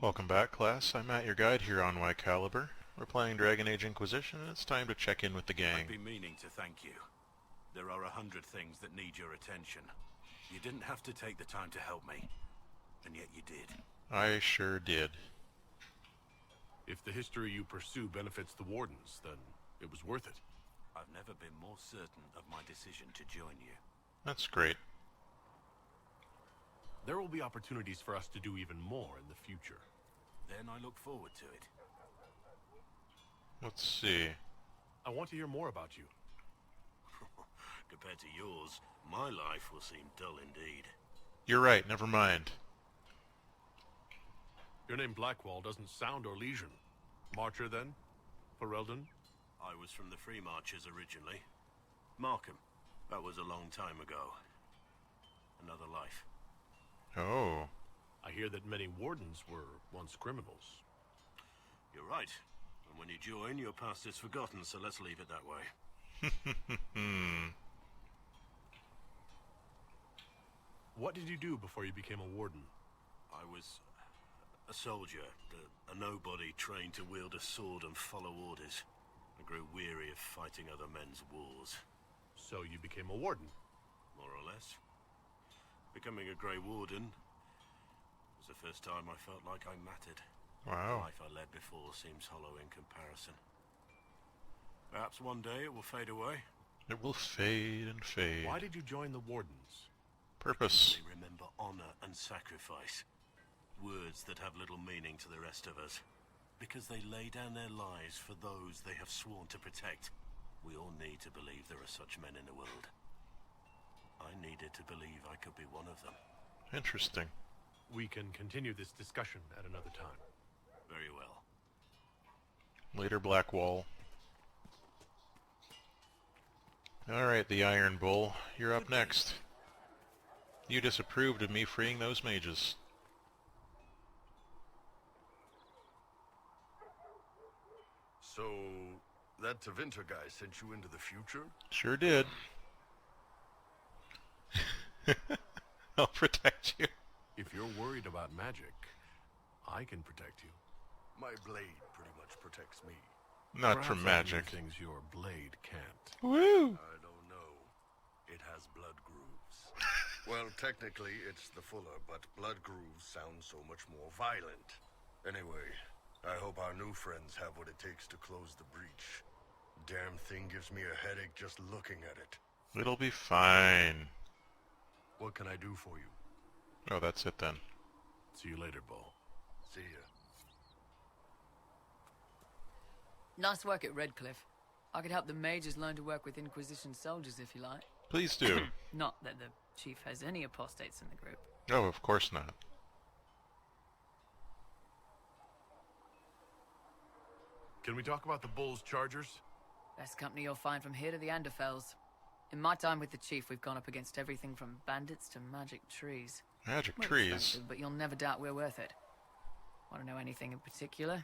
Welcome back, class. I'm Matt, your guide here on Y Caliber. We're playing Dragon Age Inquisition, and it's time to check in with the gang. I've been meaning to thank you. There are 100 things that need your attention. You didn't have to take the time to help me, and yet you did. I sure did. If the history you pursue benefits the Wardens, then it was worth it. I've never been more certain of my decision to join you. That's great. There will be opportunities for us to do even more in the future. Then I look forward to it. Let's see. I want to hear more about you. Compared to yours, my life will seem dull indeed. You're right, never mind. Your name Blackwall doesn't sound Orlesian. Marcher, then? Ferelden? I was from the Free Marchers originally. Markham. That was a long time ago. Another life. Oh. I hear that many Wardens were once criminals. You're right. And when you join, your past is forgotten, so let's leave it that way. What did you do before you became a Warden? I was a soldier, a nobody trained to wield a sword and follow orders. I grew weary of fighting other men's wars. So you became a Warden? More or less. Becoming a Grey Warden was the first time I felt like I mattered. Wow. The life I led before seems hollow in comparison. Perhaps one day it will fade away. It will fade and fade. Why did you join the Wardens? Purpose. They remember honor and sacrifice. Words that have little meaning to the rest of us. Because they lay down their lives for those they have sworn to protect. We all need to believe there are such men in the world. I needed to believe I could be one of them. Interesting. We can continue this discussion at another time. Very well. Later, Blackwall. Alright, the Iron Bull. You're up next. You disapproved of me freeing those mages. So, that Tevinter guy sent you into the future? Sure did. I'll protect you. If you're worried about magic, I can protect you. My blade pretty much protects me. Not Perhaps from I can do magic. things your blade can't. Woo! I don't know. It has blood grooves. Well, technically it's the fuller, but blood grooves sound so much more violent. Anyway, I hope our new friends have what it takes to close the breach. Damn thing gives me a headache just looking at it. It'll be fine. What can I do for you? Oh, that's it then. See you later, Bo. See ya. Nice work at Redcliffe. I could help the mages learn to work with Inquisition soldiers if you like. Please do. Not that the chief has any apostates in the group. Oh, of course not. Can we talk about the Bull's Chargers? Best company you'll find from here to the Anderfells. In my time with the chief, we've gone up against everything from bandits to magic trees. Magic We're trees. expensive, but you'll never doubt we're worth it. Want to know anything in particular?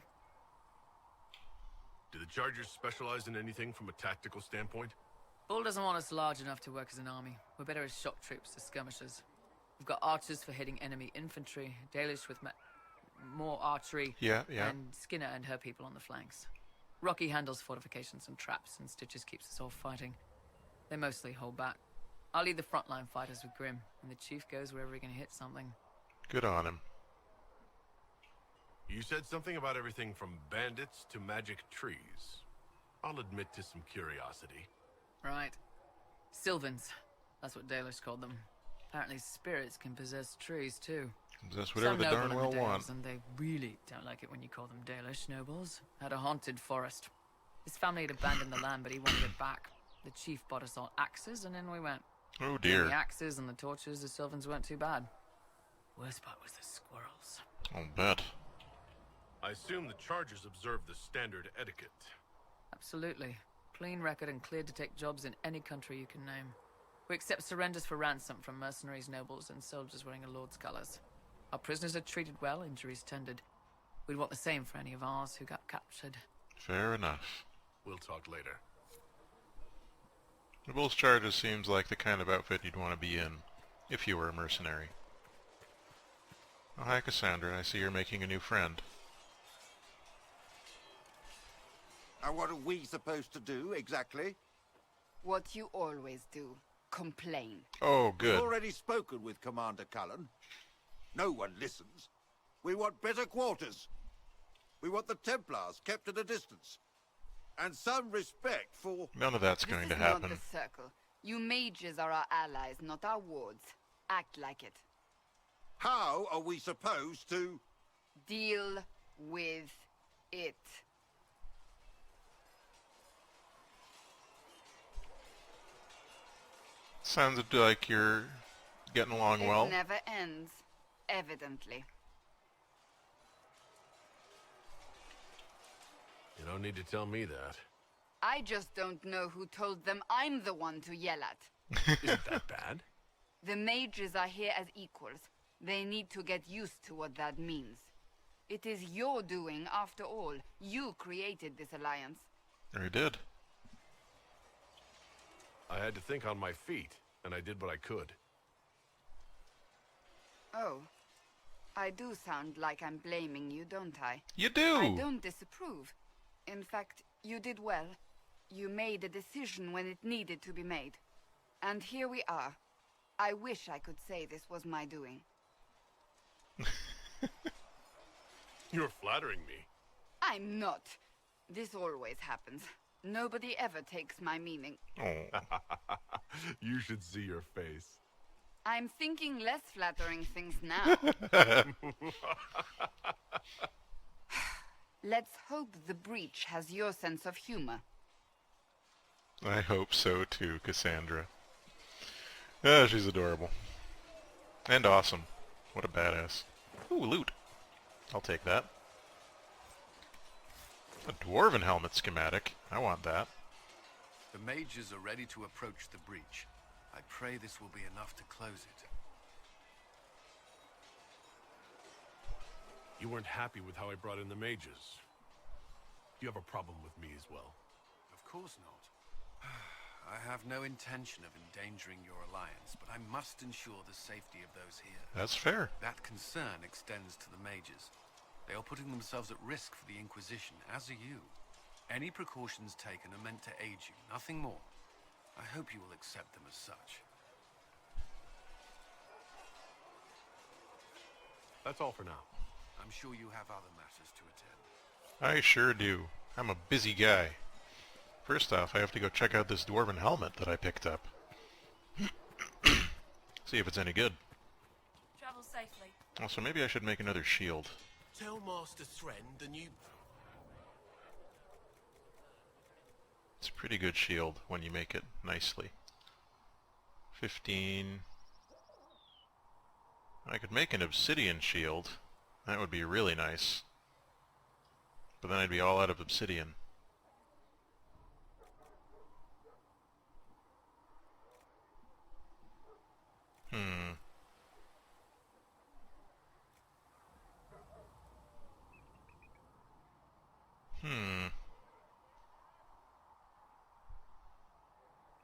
Do the Chargers specialize in anything from a tactical standpoint? Bull doesn't want us large enough to work as an army. We're better as shock troops or skirmishers. We've got archers for hitting enemy infantry, Dalish with more archery, Yeah. and Skinner and her people on the flanks. Rocky handles fortifications and traps, and Stitches keeps us all fighting. They mostly hold back. I'll lead the frontline fighters with Grim, and the chief goes wherever he can hit something. Good on him. You said something about everything from bandits to magic trees. I'll admit to some curiosity. Right. Sylvans. That's what Dalish called them. Apparently spirits can possess trees, too. That's whatever Some the darn noble in well the Dales, want. and they really don't like it when you call them Dalish nobles. Had a haunted forest. His family had abandoned the land, but he wanted it back. The chief bought us all axes, and in we went. Oh And dear. the axes and the torches, the Sylvans weren't too bad. Worst part was the squirrels. I'll bet. I assume the Chargers observe the standard etiquette. Absolutely. Clean record and cleared to take jobs in any country you can name. We accept surrenders for ransom from mercenaries, nobles, and soldiers wearing a lord's colours. Our prisoners are treated well, injuries tended. We'd want the same for any of ours who got captured. Fair enough. We'll talk later. The Bull's Charges seems like the kind of outfit you'd want to be in, if you were a mercenary. Oh, hi, Cassandra. I see you're making a new friend. And what are we supposed to do, exactly? What you always do. Complain. Oh, We've good. already spoken with Commander Cullen. No one listens. We want better quarters. We want the Templars kept at a distance. And some respect for... None of that's going to This is happen. not the Circle. You mages are our allies, not our wards. Act like it. How are we supposed to... Deal with it. Sounds like you're getting along well. It never ends, evidently. You don't need to tell me that. I just don't know who told them I'm the one to yell at. Isn't that bad? The mages are here as equals. They need to get used to what that means. It is your doing, after all. You created this alliance. Or you did. I had to think on my feet, and I did what I could. Oh. I do sound like I'm blaming you, don't I? You do! I don't disapprove. In fact, you did well. You made a decision when it needed to be made. And here we are. I wish I could say this was my doing. You're flattering me. I'm not. This always happens. Nobody ever takes my meaning. Oh. You should see your face. I'm thinking less flattering things now. Let's hope the breach has your sense of humor. I hope so too, Cassandra. Ah, she's adorable. And awesome. What a badass. Ooh, loot. I'll take that. A dwarven helmet schematic. I want that. The mages are ready to approach the breach. I pray this will be enough to close it. You weren't happy with how I brought in the mages. You have a problem with me as well. Of course not. I have no intention of endangering your alliance, but I must ensure the safety of those here. That's fair. That concern extends to the mages. They are putting themselves at risk for the Inquisition, as are you. Any precautions taken are meant to aid you, nothing more. I hope you will accept them as such. That's all for now. I'm sure you have other matters to attend. I sure do. I'm a busy guy. First off, I have to go check out this dwarven helmet that I picked up. See if it's any good. Travel safely. Also, maybe I should make another shield. Tell Master Thren the new... It's a pretty good shield when you make it nicely. 15. I could make an obsidian shield. That would be really nice. But then I'd be all out of obsidian.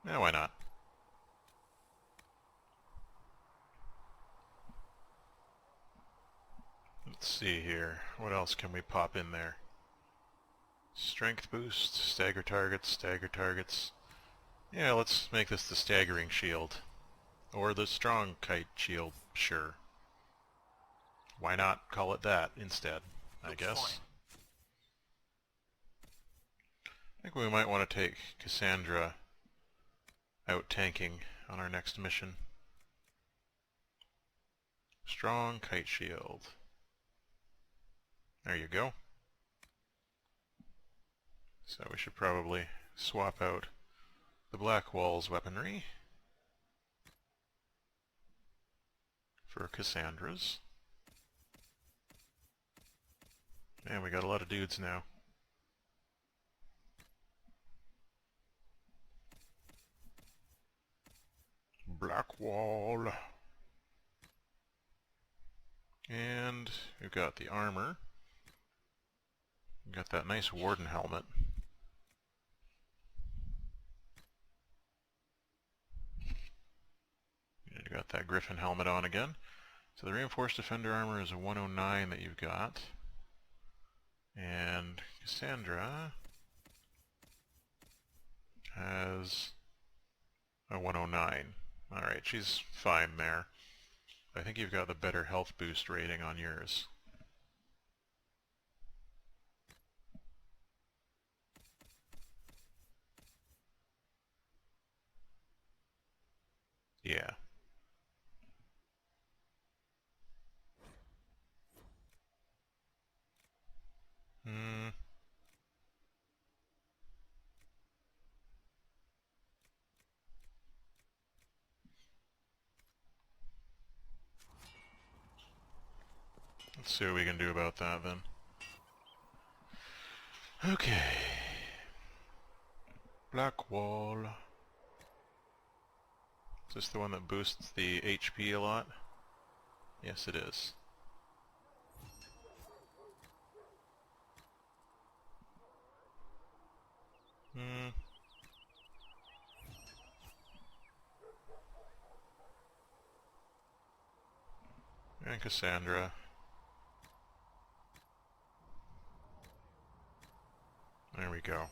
Yeah, why not? Let's see here. What else can we pop in there? Strength boost, stagger targets, stagger targets. Yeah, let's make this the staggering shield. Or the strong kite shield, sure. Why not call it that instead, I guess. I think we might want to take Cassandra out tanking on our next mission. Strong kite shield. There you go. So we should probably swap out the Black Walls weaponry for Cassandra's. Man, we got a lot of dudes now. Black Wall. And we've got the armor. We've got that nice Warden helmet. You got that Griffin helmet on again. So the reinforced defender armor is a 109 that you've got. And Cassandra has a 109. Alright, she's fine there. I think you've got the better health boost rating on yours. Yeah. Hmm. Let's see what we can do about that then. Okay. Black wall. Is this the one that boosts the HP a lot? Yes, it is. Hmm. And Cassandra. There we go.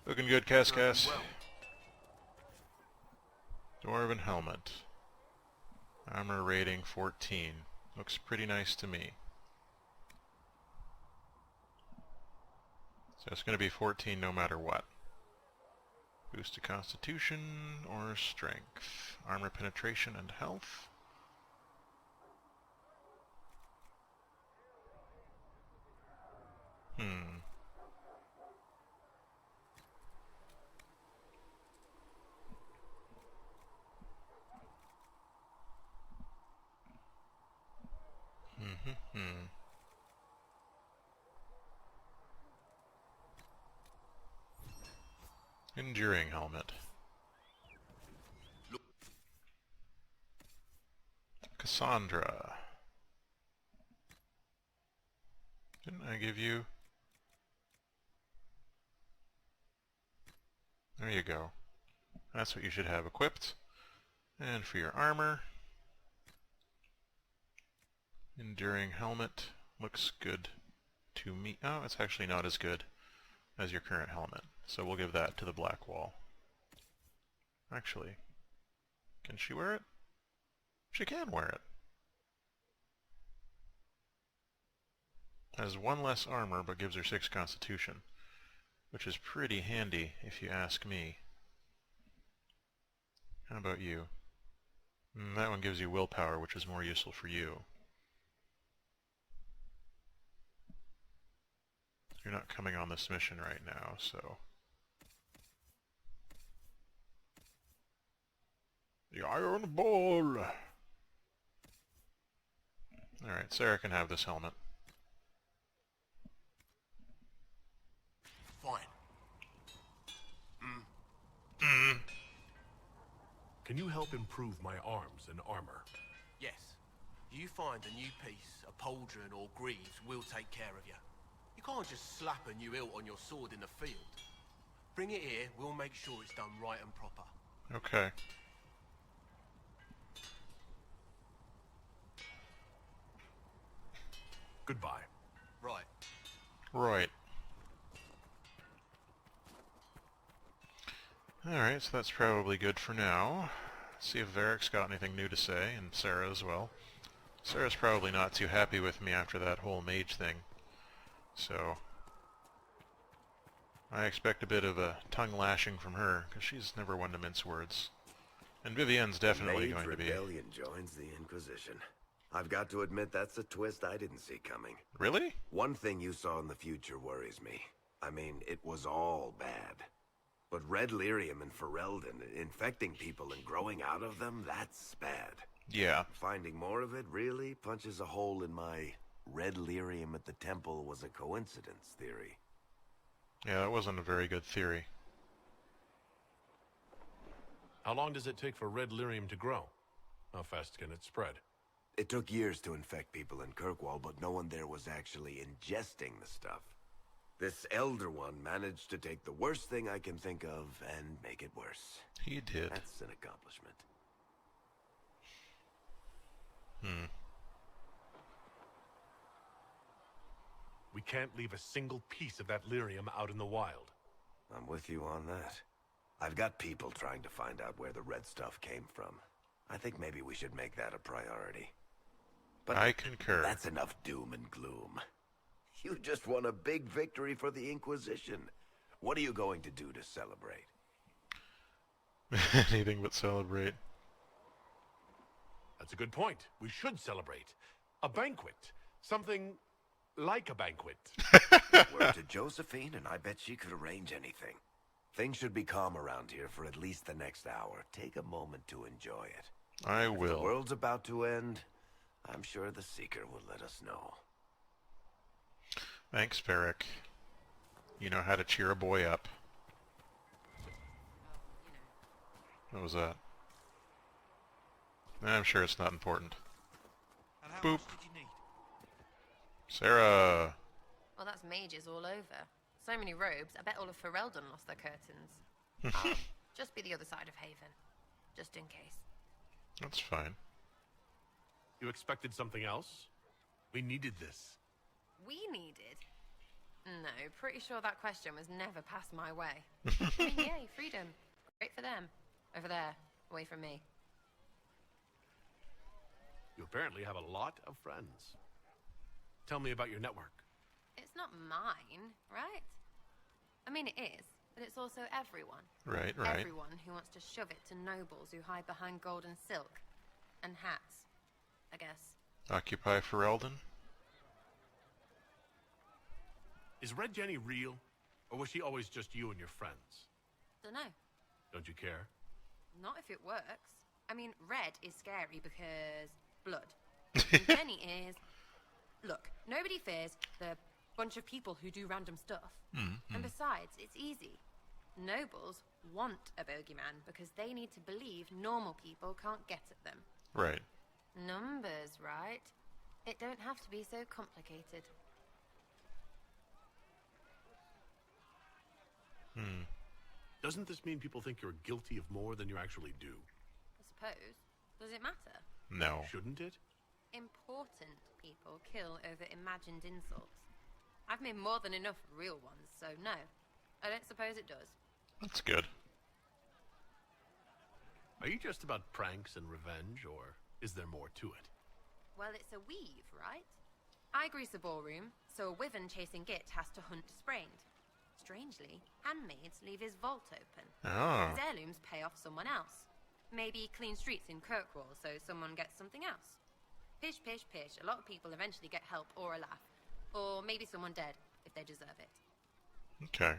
Looking good, Cass. Dwarven helmet. Armor rating 14. Looks pretty nice to me. So it's going to be 14 no matter what. Boost to Constitution or Strength. Armor penetration and health. Enduring helmet. Cassandra. Didn't I give you... There you go. That's what you should have equipped. And for your armor, enduring helmet looks good to me. Oh, it's actually not as good as your current helmet, so we'll give that to the black wall. Actually, can she wear it? She can wear it. Has 1 less armor, but gives her 6 constitution, which is pretty handy if you ask me. How about you? That one gives you willpower, which is more useful for you. You're not coming on this mission right now, so... The Iron Ball! Alright, Sera can have this helmet. Fine. Can you help improve my arms and armor? Yes. You find a new piece, a pauldron or greaves, we'll take care of you. You can't just slap a new hilt on your sword in the field. Bring it here, we'll make sure it's done right and proper. Okay. Goodbye. Right. Right. Alright, so that's probably good for now. See if Varric's got anything new to say, and Sera as well. Sera's probably not too happy with me after that whole mage thing. So, I expect a bit of a tongue lashing from her, because she's never one to mince words. And Vivienne's definitely going to be. Rebellion joins the Inquisition. I've got to admit that's a twist I didn't see coming. Really? One thing you saw in the future worries me. I mean, it was all bad. But red lyrium and Ferelden, infecting people and growing out of them, that's bad. Yeah. Finding more of it really punches a hole in my red lyrium at the temple was a coincidence theory. Yeah, that wasn't a very good theory. How long does it take for red lyrium to grow? How fast can it spread? It took years to infect people in Kirkwall, but no one there was actually ingesting the stuff. This Elder One managed to take the worst thing I can think of and make it worse. He did. That's an accomplishment. We can't leave a single piece of that lyrium out in the wild. I'm with you on that. I've got people trying to find out where the red stuff came from. I think maybe we should make that a priority. But I concur. that's enough doom and gloom. You just won a big victory for the Inquisition. What are you going to do to celebrate? Anything but celebrate. That's a good point. We should celebrate. A banquet. Something like a banquet. Word to Josephine, and I bet she could arrange anything. Things should be calm around here for at least the next hour. Take a moment to enjoy it. I If the will. world's about to end, I'm sure the Seeker will let us know. Thanks, Varric. You know how to cheer a boy up. What was that? I'm sure it's not important. Boop. Sera. Well, that's mages all over. So many robes, I bet all of Ferelden lost their curtains. I'll just be the other side of Haven. Just in case. That's fine. You expected something else? We needed this. We needed? No, pretty sure that question was never passed my way. I mean, yay, freedom. Great for them. Over there, away from me. You apparently have a lot of friends. Tell me about your network. It's not mine, right? I mean, it is, but it's also everyone. Right. Everyone who wants to shove it to nobles who hide behind gold and silk. And hats, I guess. Occupy Ferelden? Is Red Jenny real? Or was she always just you and your friends? Dunno. Don't you care? Not if it works. I mean, red is scary because blood. And Jenny is... Look, nobody fears the bunch of people who do random stuff. And besides, it's easy. Nobles want a bogeyman because they need to believe normal people can't get at them. Right. Numbers, right? It don't have to be so complicated. Doesn't this mean people think you're guilty of more than you actually do? I suppose. Does it matter? No. Shouldn't it? Important people kill over imagined insults. I've made more than enough real ones, so no. I don't suppose it does. That's good. Are you just about pranks and revenge, or is there more to it? Well, it's a weave, right? I grease a ballroom, so a wyvern chasing Git has to hunt sprained. Strangely, handmaids leave his vault open. Oh. His heirlooms pay off someone else. Maybe clean streets in Kirkwall so someone gets something else. Pish, pish, pish. A lot of people eventually get help or a laugh. Or maybe someone dead, if they deserve it. Okay.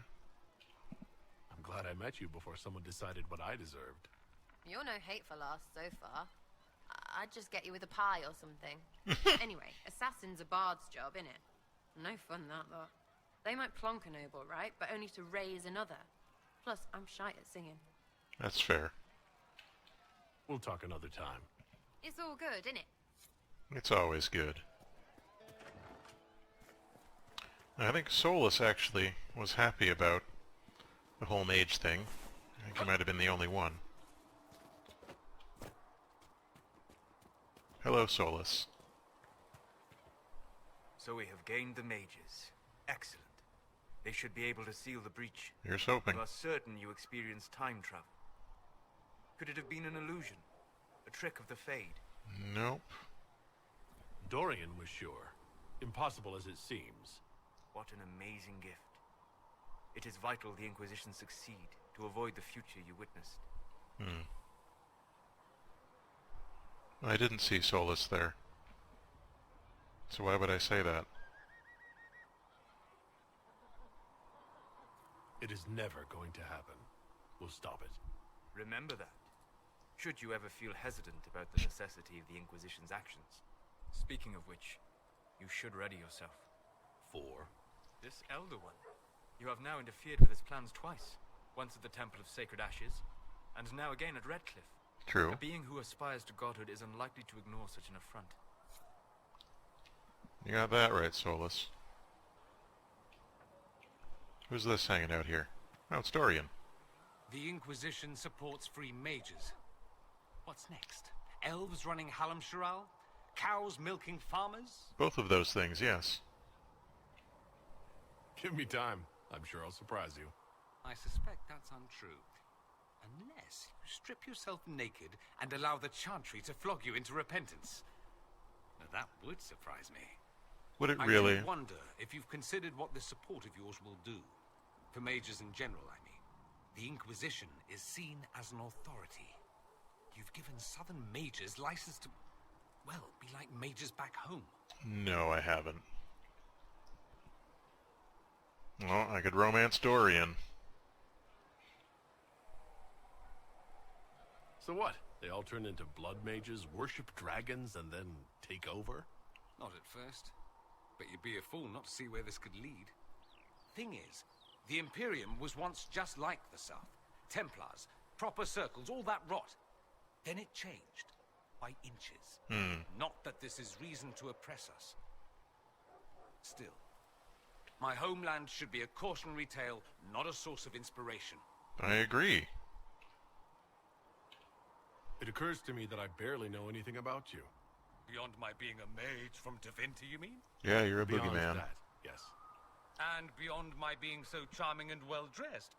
I'm glad I met you before someone decided what I deserved. You're no hateful ass so far. I'd just get you with a pie or something. Anyway, assassin's a bard's job, innit? No fun that, though. They might plonk a noble, right? But only to raise another. Plus, I'm shy at singing. That's fair. We'll talk another time. It's all good, innit? It's always good. I think Solus actually was happy about the whole mage thing. I think he might have been the only one. Hello, Solus. So we have gained the mages. Excellent. They should be able to seal the breach. Here's hoping. You are certain you experienced time travel. Could it have been an illusion? A trick of the Fade? Nope. Dorian was sure. Impossible as it seems. What an amazing gift. It is vital the Inquisition succeed to avoid the future you witnessed. I didn't see Solus there. So why would I say that? It is never going to happen. We'll stop it. Remember that. Should you ever feel hesitant about the necessity of the Inquisition's actions. Speaking of which, you should ready yourself. For? This Elder One. You have now interfered with his plans twice. Once at the Temple of Sacred Ashes, and now again at Redcliffe. True. A being who aspires to godhood is unlikely to ignore such an affront. You got that right, Solus. Who's this hanging out here? Oh, it's Dorian. The Inquisition supports free mages. What's next? Elves running Halam Sharal? cows milking farmers? Both of those things, yes. Give me time. I'm sure I'll surprise you. I suspect that's untrue. Unless you strip yourself naked and allow the Chantry to flog you into repentance. Now that would surprise me. Would it I really? do wonder if you've considered what this support of yours will do. For mages in general, I mean. The Inquisition is seen as an authority. You've given southern mages license to, well, be like mages back home. No, I haven't. Well, I could romance Dorian. So what? They all turn into blood mages, worship dragons, and then take over? Not at first. But you'd be a fool not to see where this could lead. Thing is, the Imperium was once just like the South. Templars, proper circles, all that rot. Then it changed. By inches. Not that this is reason to oppress us. Still, my homeland should be a cautionary tale, not a source of inspiration. I agree. It occurs to me that I barely know anything about you. Beyond my being a mage from Tevinter, you mean? Yeah, you're a Beyond boogeyman. that, yes. And beyond my being so charming and well-dressed,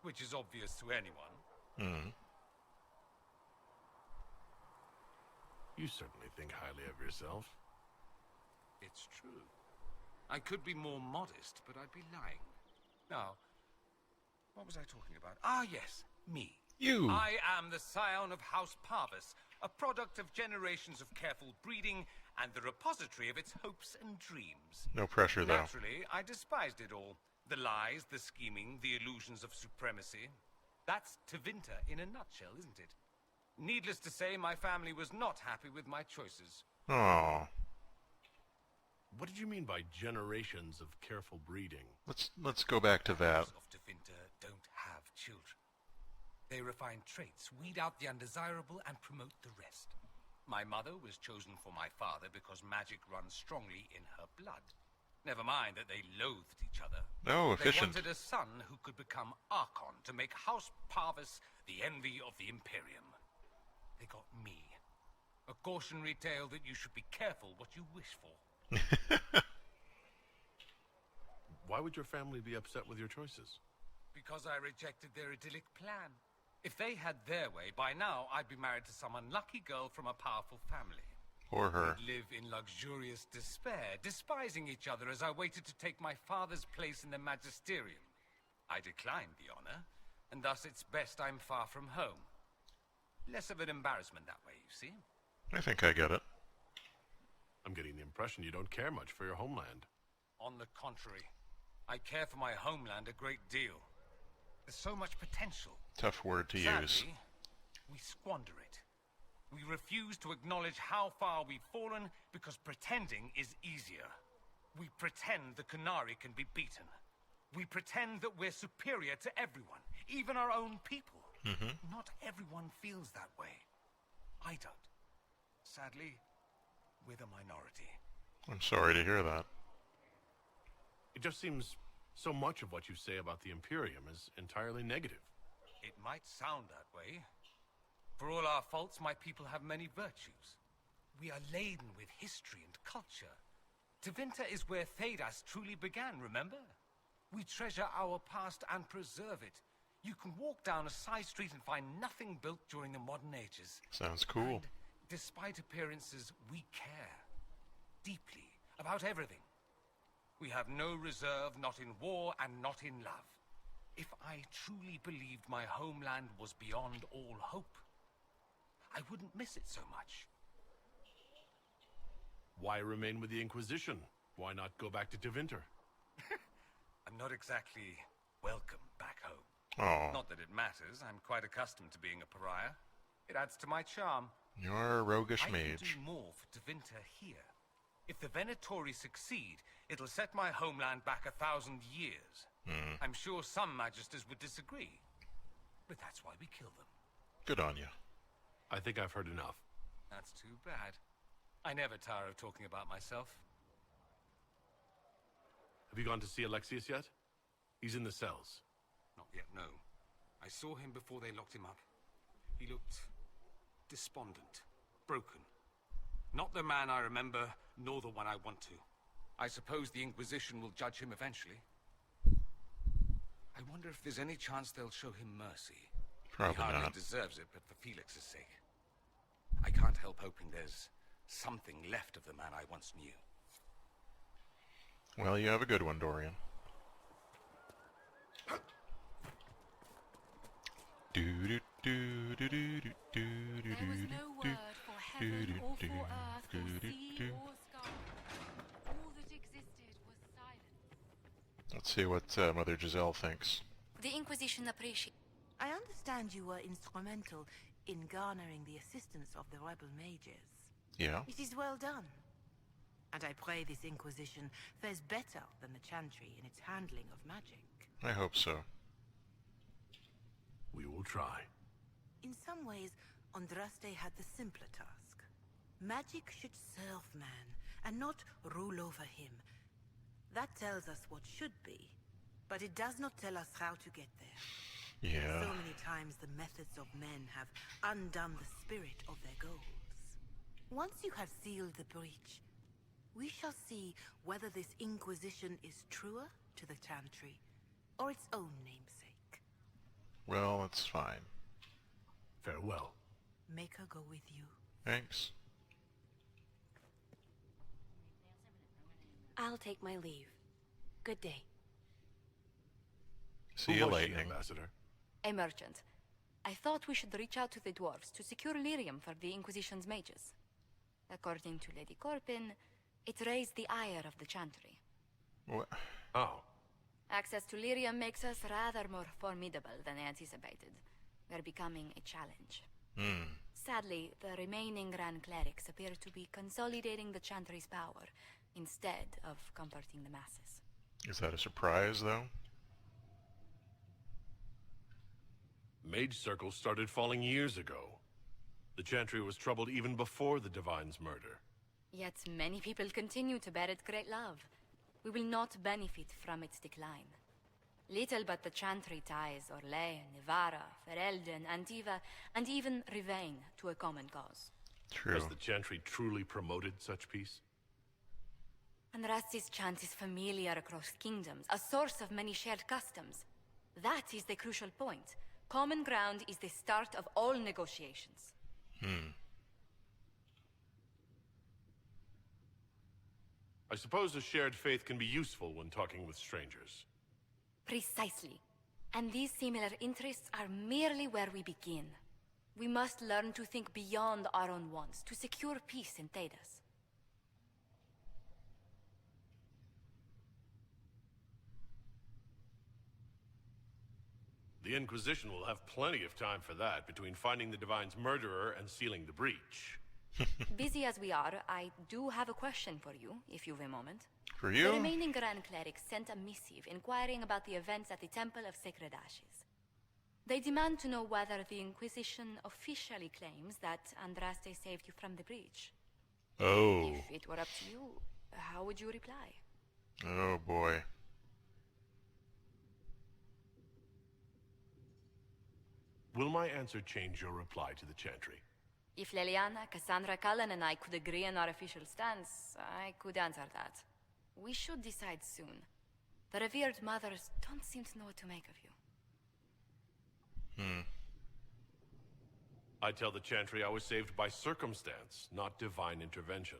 which is obvious to anyone. You certainly think highly of yourself. It's true. I could be more modest, but I'd be lying. Now, what was I talking about? Ah, yes, me. You. I am the scion of House Parvis, a product of generations of careful breeding and the repository of its hopes and dreams. No pressure, though. Naturally, I despised it all. The lies, the scheming, the illusions of supremacy. That's Tevinter in a nutshell, isn't it? Needless to say, my family was not happy with my choices. Oh. What did you mean by generations of careful breeding? Let's go back to that. Of Tevinter don't have children. They refine traits, weed out the undesirable, and promote the rest. My mother was chosen for my father because magic runs strongly in her blood. Never mind that they loathed each other. No, efficient. They wanted a son who could become Archon to make House Parvis the envy of the Imperium. They got me. A cautionary tale that you should be careful what you wish for. Why would your family be upset with your choices? Because I rejected their idyllic plan. If they had their way, by now I'd be married to some unlucky girl from a powerful family. Or her. We'd live in luxurious despair, despising each other as I waited to take my father's place in the magisterium. I declined the honor, and thus it's best I'm far from home. Less of an embarrassment that way, you see. I think I get it. I'm getting the impression you don't care much for your homeland. On the contrary, I care for my homeland a great deal. There's so much potential. Tough word to Sadly, use. we squander it. We refuse to acknowledge how far we've fallen because pretending is easier. We pretend the Canary can be beaten. We pretend that we're superior to everyone, even our own people. Not everyone feels that way. I don't. Sadly, we're the minority. I'm sorry to hear that. It just seems so much of what you say about the Imperium is entirely negative. It might sound that way. For all our faults, my people have many virtues. We are laden with history and culture. Tevinter is where Thedas truly began, remember? We treasure our past and preserve it. You can walk down a side street and find nothing built during the modern ages. Sounds cool. And despite appearances, we care. Deeply. About everything. We have no reserve, not in war and not in love. If I truly believed my homeland was beyond all hope, I wouldn't miss it so much. Why remain with the Inquisition? Why not go back to Tevinter? I'm not exactly welcome back home. Oh. Not that it matters. I'm quite accustomed to being a pariah. It adds to my charm. You're a roguish I mage. can do more for Tevinter here. If the Venatori succeed, it'll set my homeland back 1,000 years. I'm sure some magisters would disagree. But that's why we kill them. Good on you. I think I've heard enough. That's too bad. I never tire of talking about myself. Have you gone to see Alexius yet? He's in the cells. Not yet, no. I saw him before they locked him up. He looked despondent, broken. Not the man I remember, nor the one I want to. I suppose the Inquisition will judge him eventually. I wonder if there's any chance they'll show him mercy. Probably he hardly not. deserves it, but for Felix's sake. I can't help hoping there's something left of the man I once knew. Well, you have a good one, Dorian. There was no word for heaven or for earth, for sea or sky. All that existed was silence. Let's see what Mother Giselle thinks. The Inquisition appreciate. I understand you were instrumental in garnering the assistance of the rebel mages. Yeah. It is well done. And I pray this Inquisition fares better than the Chantry in its handling of magic. I hope so. We will try. In some ways, Andraste had the simpler task. Magic should serve man, and not rule over him. That tells us what should be, but it does not tell us how to get there. Yeah. So many times the methods of men have undone the spirit of their goals. Once you have sealed the breach, we shall see whether this Inquisition is truer to the Chantry, or its own namesake. Well, that's fine. Farewell. Make her go with you. Thanks. I'll take my leave. Good day. See Who you, was she, Lightning. Ambassador? A merchant. I thought we should reach out to the dwarves to secure lyrium for the Inquisition's mages. According to Lady Corpin, it raised the ire of the Chantry. What? Oh. Access to lyrium makes us rather more formidable than anticipated. We're becoming a challenge. Sadly, the remaining Grand Clerics appear to be consolidating the Chantry's power, instead of comforting the masses. Is that a surprise, though? Mage circles started falling years ago. The Chantry was troubled even before the Divine's murder. Yet many people continue to bear it great love. We will not benefit from its decline. Little but the Chantry ties Orlais, Nevarra, Ferelden, Antiva, and even Rivain to a common cause. True. Has the Chantry truly promoted such peace? Andraste's chant is familiar across kingdoms, a source of many shared customs. That is the crucial point. Common ground is the start of all negotiations. I suppose a shared faith can be useful when talking with strangers. Precisely. And these similar interests are merely where we begin. We must learn to think beyond our own wants, to secure peace in Thedas. The Inquisition will have plenty of time for that between finding the Divine's murderer and sealing the breach. Busy as we are, I do have a question for you, if you've a moment. For you? The remaining Grand Clerics sent a missive inquiring about the events at the Temple of Sacred Ashes. They demand to know whether the Inquisition officially claims that Andraste saved you from the breach. Oh. If it were up to you, how would you reply? Oh, boy. Will my answer change your reply to the Chantry? If Leliana, Cassandra, Cullen, and I could agree on our official stance, I could answer that. We should decide soon. The revered mothers don't seem to know what to make of you. I tell the Chantry I was saved by circumstance, not divine intervention.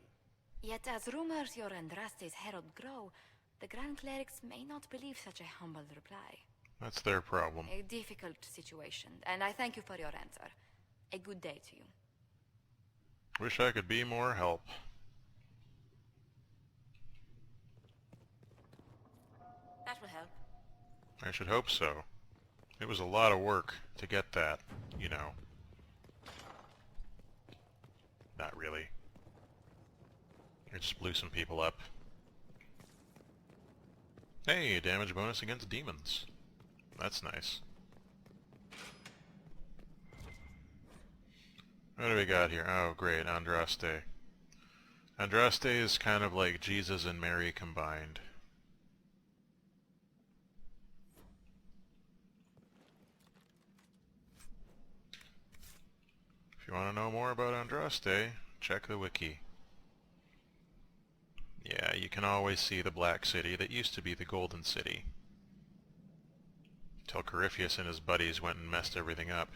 Yet as rumors your Andraste's herald grow, the Grand Clerics may not believe such a humble reply. That's their problem. A difficult situation, and I thank you for your answer. A good day to you. Wish I could be more help. That will help. I should hope so. It was a lot of work to get that, you know. Not really. I just blew some people up. Hey, damage bonus against demons. That's nice. What do we got here? Oh, great, Andraste. Andraste is kind of like Jesus and Mary combined. If you want to know more about Andraste, check the wiki. Yeah, you can always see the Black City that used to be the Golden City. Till Corypheus and his buddies went and messed everything up.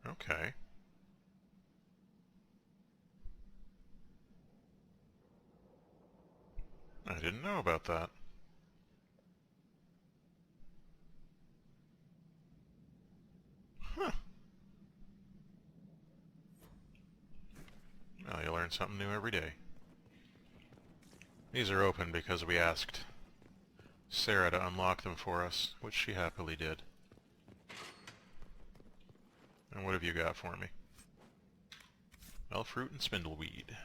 Okay. I didn't know about that. Huh. Well, you learn something new every day. These are open because we asked Sera to unlock them for us, which she happily did. And what have you got for me? Elfroot and spindleweed.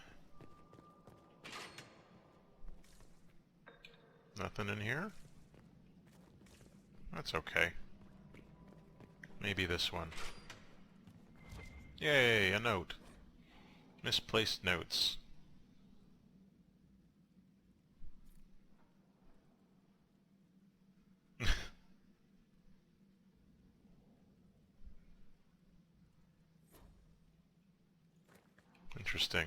Nothing in here? That's okay. Maybe this one. Yay, a note. Misplaced notes. Interesting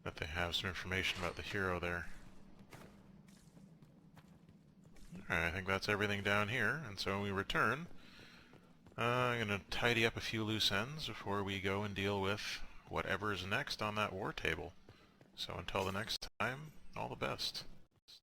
that they have some information about the hero there. Alright, I think that's everything down here, and so when we return, I'm going to tidy up a few loose ends before we go and deal with whatever's next on that war table. So until the next time, all the best.